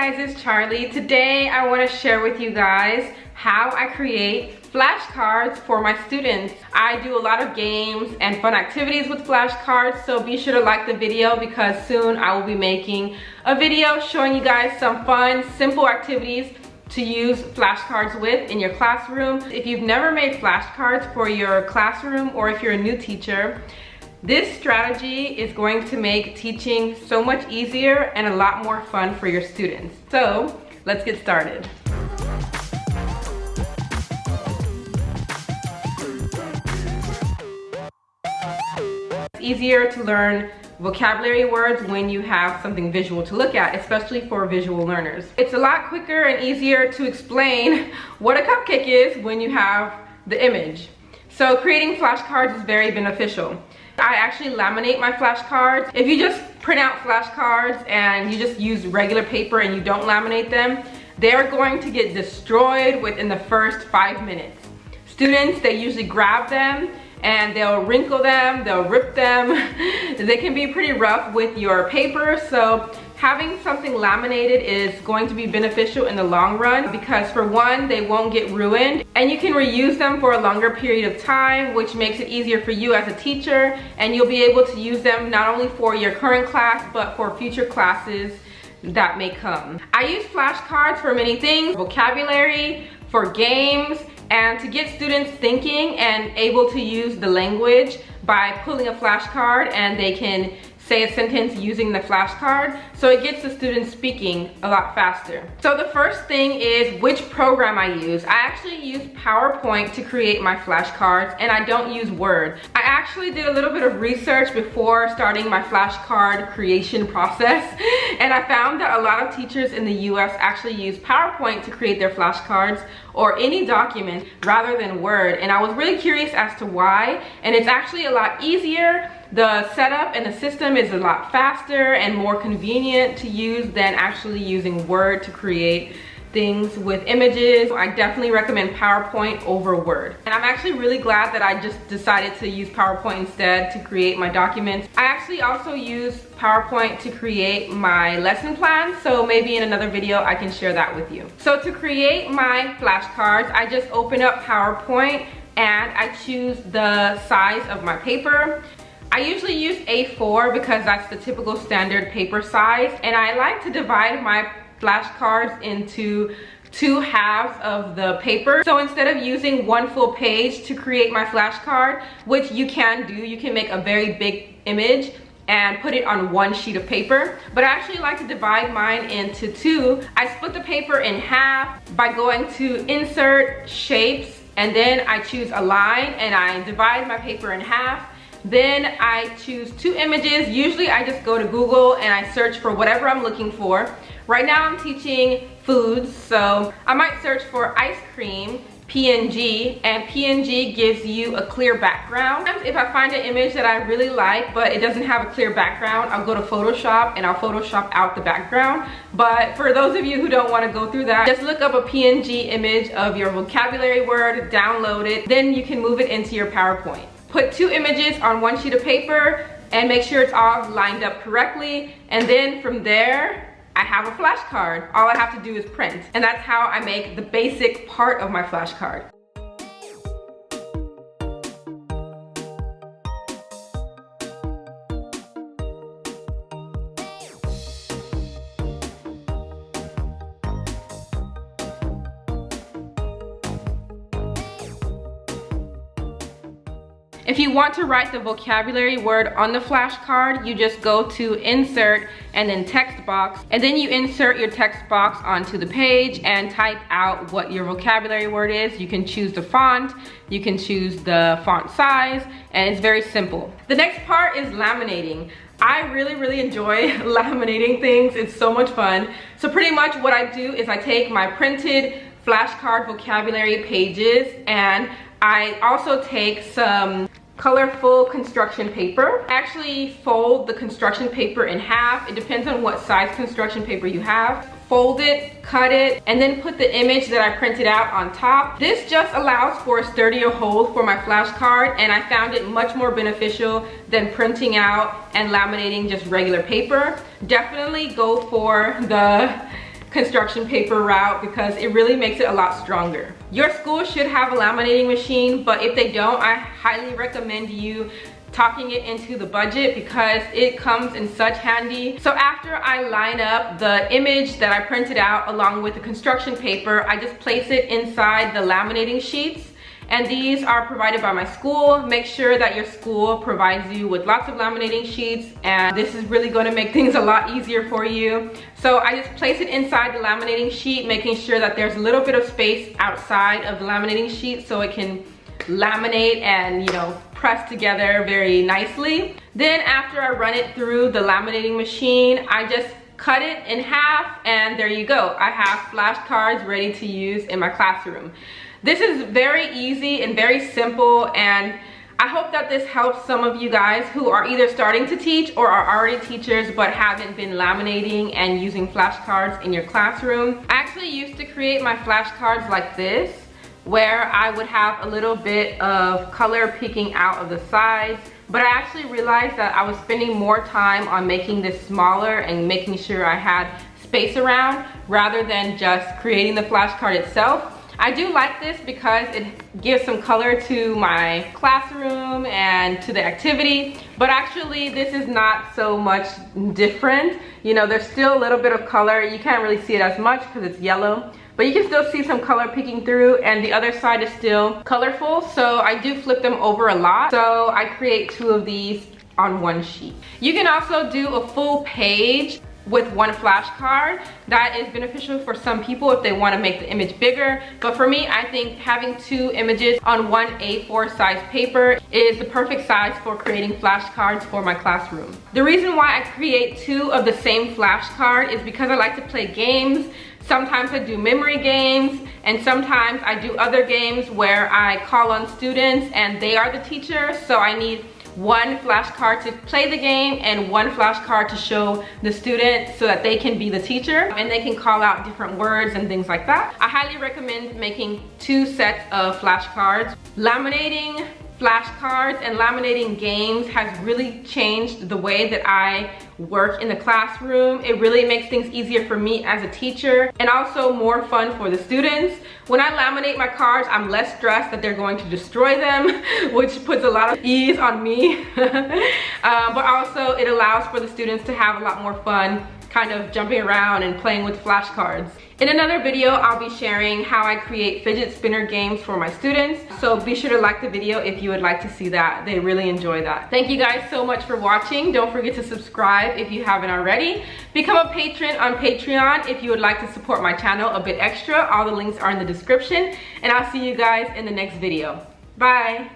guys, it's Charlie. Today I want to share with you guys how I create flashcards for my students. I do a lot of games and fun activities with flashcards, so be sure to like the video because soon I will be making a video showing you guys some fun, simple activities to use flashcards with in your classroom. If you've never made flashcards for your classroom or if you're a new teacher, this strategy is going to make teaching so much easier and a lot more fun for your students. So let's get started. It's easier to learn vocabulary words when you have something visual to look at, especially for visual learners. It's a lot quicker and easier to explain what a cupcake is when you have the image. So creating flashcards is very beneficial. I actually laminate my flashcards. If you just print out flashcards and you just use regular paper and you don't laminate them, they're going to get destroyed within the first 5 minutes. Students, they usually grab them and they'll wrinkle them, they'll rip them. They can be pretty rough with your paper, so having something laminated is going to be beneficial in the long run because for one, they won't get ruined and you can reuse them for a longer period of time, which makes it easier for you as a teacher, and you'll be able to use them not only for your current class but for future classes that may come. I use flashcards for many things: vocabulary, for games, and to get students thinking and able to use the language by pulling a flashcard and they can say a sentence using the flashcard, so it gets the students speaking a lot faster. So the first thing is which program I use. I actually use PowerPoint to create my flashcards and I don't use Word. I actually did a little bit of research before starting my flashcard creation process and I found that a lot of teachers in the US actually use PowerPoint to create their flashcards or any document rather than Word, and I was really curious as to why, and it's actually a lot easier. The setup and the system is a lot faster and more convenient to use than actually using Word to create things with images. I definitely recommend PowerPoint over Word. And I'm actually really glad that I just decided to use PowerPoint instead to create my documents. I actually also use PowerPoint to create my lesson plans, so maybe in another video I can share that with you. So to create my flashcards, I just open up PowerPoint and I choose the size of my paper. I usually use A4 because that's the typical standard paper size, and I like to divide my flashcards into 2 halves of the paper. So instead of using one full page to create my flashcard, which you can do, you can make a very big image and put it on one sheet of paper, but I actually like to divide mine into 2. I split the paper in half by going to insert shapes, and then I choose a line and I divide my paper in half. Then I choose 2 images. Usually I just go to Google and I search for whatever I'm looking for. Right now I'm teaching foods, so I might search for ice cream, PNG, and PNG gives you a clear background. If I find an image that I really like but it doesn't have a clear background, I'll go to Photoshop and I'll Photoshop out the background. But for those of you who don't want to go through that, just look up a PNG image of your vocabulary word, download it, then you can move it into your PowerPoint. Put 2 images on one sheet of paper and make sure it's all lined up correctly, and then from there I have a flashcard. All I have to do is print, and that's how I make the basic part of my flashcard. If you want to write the vocabulary word on the flashcard, you just go to insert and then text box, and then you insert your text box onto the page and type out what your vocabulary word is. You can choose the font, you can choose the font size, and it's very simple. The next part is laminating. I really enjoy laminating things. It's so much fun. So pretty much what I do is I take my printed flashcard vocabulary pages and I also take some colorful construction paper. I actually fold the construction paper in half. It depends on what size construction paper you have. Fold it, cut it, and then put the image that I printed out on top. This just allows for a sturdier hold for my flashcard, and I found it much more beneficial than printing out and laminating just regular paper. Definitely go for the construction paper route because it really makes it a lot stronger. Your school should have a laminating machine, but if they don't, I highly recommend you talking it into the budget because it comes in such handy. So after I line up the image that I printed out along with the construction paper, I just place it inside the laminating sheets. And these are provided by my school. Make sure that your school provides you with lots of laminating sheets, and this is really going to make things a lot easier for you. So I just place it inside the laminating sheet, making sure that there's a little bit of space outside of the laminating sheet so it can laminate and, you know, press together very nicely. Then after I run it through the laminating machine, I just cut it in half, and there you go. I have flashcards ready to use in my classroom. This is very easy and very simple, and I hope that this helps some of you guys who are either starting to teach or are already teachers but haven't been laminating and using flashcards in your classroom. I actually used to create my flashcards like this, where I would have a little bit of color peeking out of the sides, but I actually realized that I was spending more time on making this smaller and making sure I had space around rather than just creating the flashcard itself. I do like this because it gives some color to my classroom and to the activity, but actually this is not so much different. You know, there's still a little bit of color. You can't really see it as much because it's yellow, but you can still see some color peeking through, and the other side is still colorful. So I do flip them over a lot. So I create 2 of these on one sheet. You can also do a full page with one flashcard. That is beneficial for some people if they want to make the image bigger, but for me, I think having 2 images on one A4 size paper is the perfect size for creating flashcards for my classroom. The reason why I create 2 of the same flashcard is because I like to play games. Sometimes I do memory games, and sometimes I do other games where I call on students and they are the teacher, so I need one flashcard to play the game and one flashcard to show the student so that they can be the teacher and they can call out different words and things like that. I highly recommend making 2 sets of flashcards. Laminating flashcards and laminating games has really changed the way that I work in the classroom. It really makes things easier for me as a teacher and also more fun for the students. When I laminate my cards, I'm less stressed that they're going to destroy them, which puts a lot of ease on me. But also it allows for the students to have a lot more fun kind of jumping around and playing with flashcards. In another video, I'll be sharing how I create fidget spinner games for my students. So be sure to like the video if you would like to see that. They really enjoy that. Thank you guys so much for watching. Don't forget to subscribe if you haven't already. Become a patron on Patreon if you would like to support my channel a bit extra. All the links are in the description. And I'll see you guys in the next video. Bye.